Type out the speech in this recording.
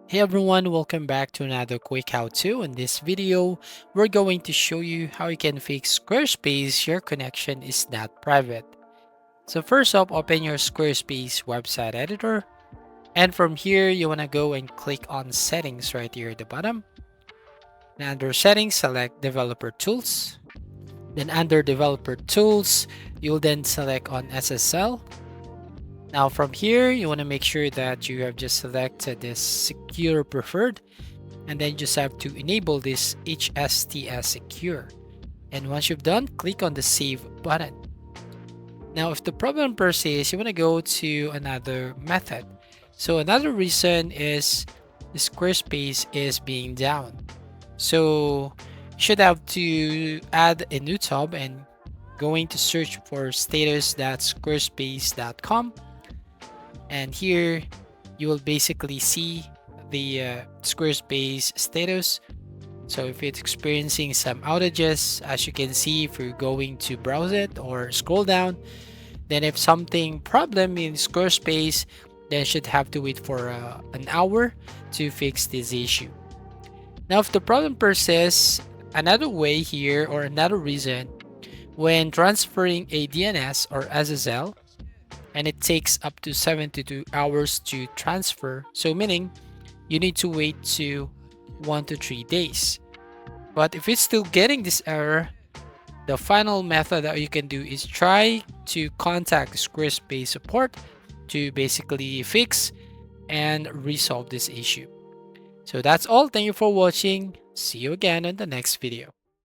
Hey everyone, welcome back to another quick how-to. In this video, we're going to show you how you can fix Squarespace your connection is not private. So first up, open your Squarespace website editor. And from here, you want to go and click on settings right here at the bottom. And under settings, select developer tools. Then under developer tools, you'll then select on SSL. Now from here, you want to make sure that you have just selected this secure preferred, and then you just have to enable this HSTS secure. And once you've done, click on the save button. Now if the problem persists, you want to go to another method. So another reason is the Squarespace is being down. So you should have to add a new tab and going to search for status.squarespace.com, and here you will basically see the Squarespace status. So if it's experiencing some outages, as you can see, if you're going to browse it or scroll down, then if something problem in Squarespace, then should have to wait for an hour to fix this issue. Now if the problem persists, another way here or another reason, when transferring a DNS or SSL, and it takes up to 72 hours to transfer, so meaning you need to wait to 1 to 3 days. But if it's still getting this error, the final method that you can do is try to contact Squarespace support to basically fix and resolve this issue. So that's all. Thank you for watching. See you again in the next video.